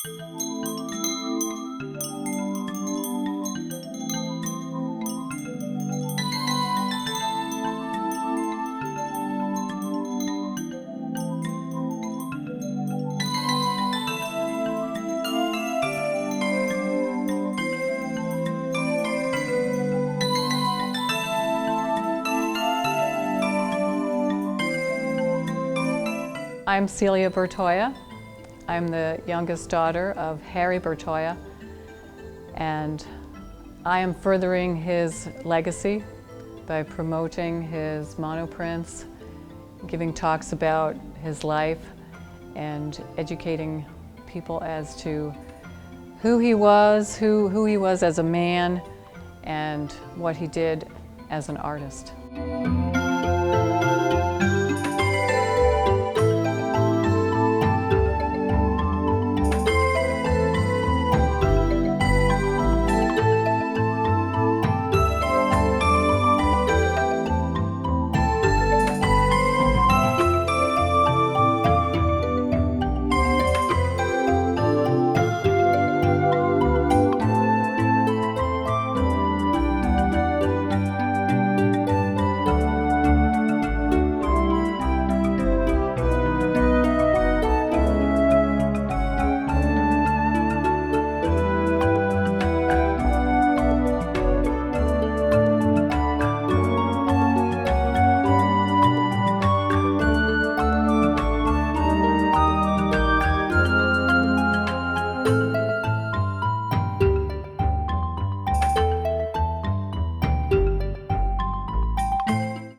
I'm Celia Bertoia. I'm the youngest daughter of Harry Bertoia, and I am furthering his legacy by promoting his monoprints, giving talks about his life, and educating people as to who he was as a man, and what he did as an artist.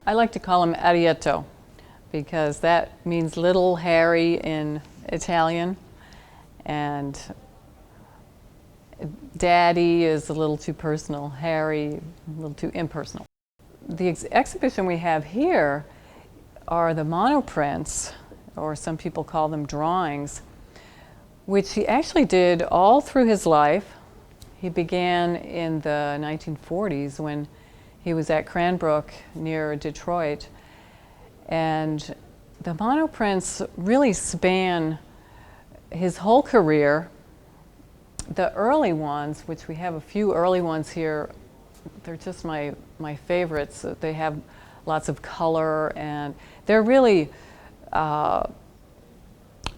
I like to call him Arietto because that means little Harry in Italian, and Daddy is a little too personal, Harry a little too impersonal. The exhibition we have here are the monoprints, or some people call them drawings, which he actually did all through his life. He began in the 1940s when he was at Cranbrook near Detroit, and the monoprints really span his whole career. The early ones, which we have a few early ones here, they're just my favorites. They have lots of color, and they're really,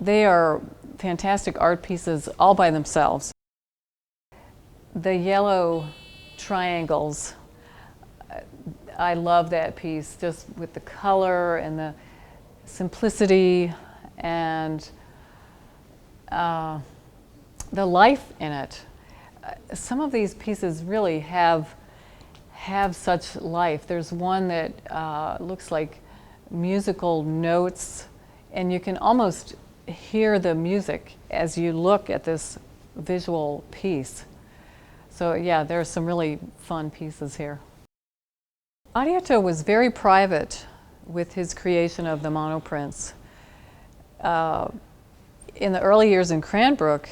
they are fantastic art pieces all by themselves. The yellow triangles, I love that piece, just with the color and the simplicity and the life in it. Some of these pieces really have such life. There's one that looks like musical notes, and you can almost hear the music as you look at this visual piece. So yeah, there are some really fun pieces here. Arietto was very private with his creation of the monoprints. In the early years in Cranbrook,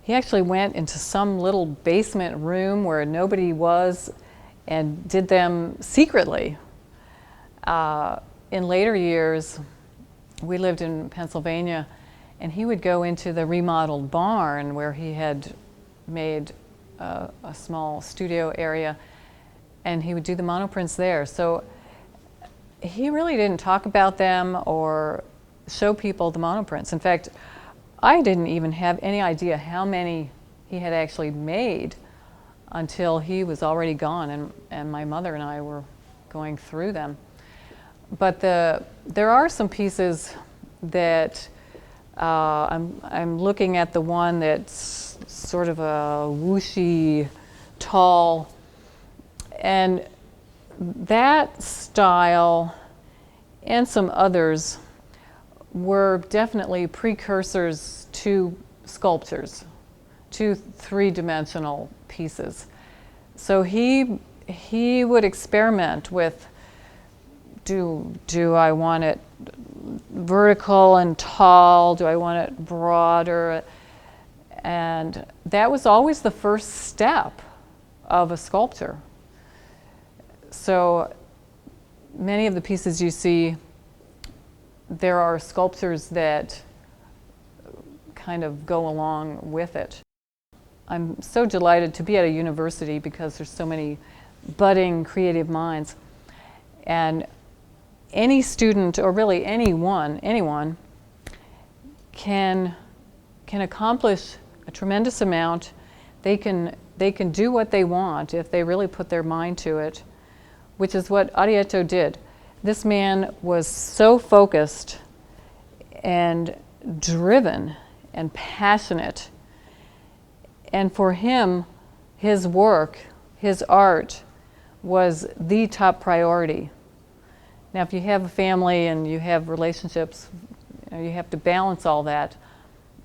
he actually went into some little basement room where nobody was and did them secretly. In later years, we lived in Pennsylvania, and he would go into the remodeled barn where he had made a small studio area, and he would do the monoprints there. So he really didn't talk about them or show people the monoprints. In fact, I didn't even have any idea how many he had actually made until he was already gone, and my mother and I were going through them. But there are some pieces that I'm looking at, the one that's sort of a whooshy, tall, and that style and some others were definitely precursors to sculptures, to three-dimensional pieces. So he would experiment with, do I want it vertical and tall? Do I want it broader? And that was always the first step of a sculpture. So many of the pieces you see, there are sculptures that kind of go along with it. I'm so delighted to be at a university because there's so many budding creative minds. And any student, or really anyone can accomplish a tremendous amount. They can do what they want if they really put their mind to it, which is what Arrietto did. This man was so focused and driven and passionate. And for him, his work, his art, was the top priority. Now, if you have a family and you have relationships, you have to balance all that.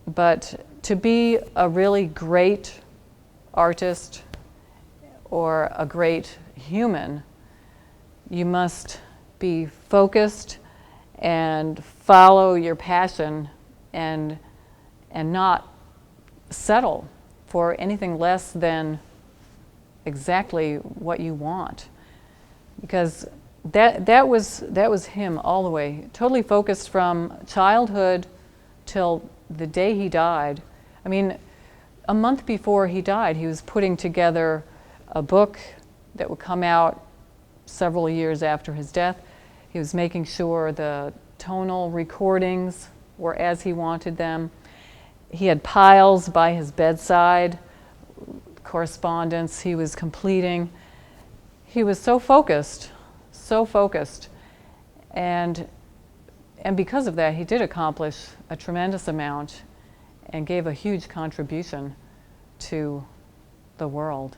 But to be a really great artist or a great human, you must be focused and follow your passion and not settle for anything less than exactly what you want. Because that was him all the way, totally focused from childhood till the day he died. I mean, a month before he died, he was putting together a book that would come out several years after his death. He was making sure the tonal recordings were as he wanted them. He had piles by his bedside, correspondence he was completing. He was so focused. And because of that, he did accomplish a tremendous amount and gave a huge contribution to the world.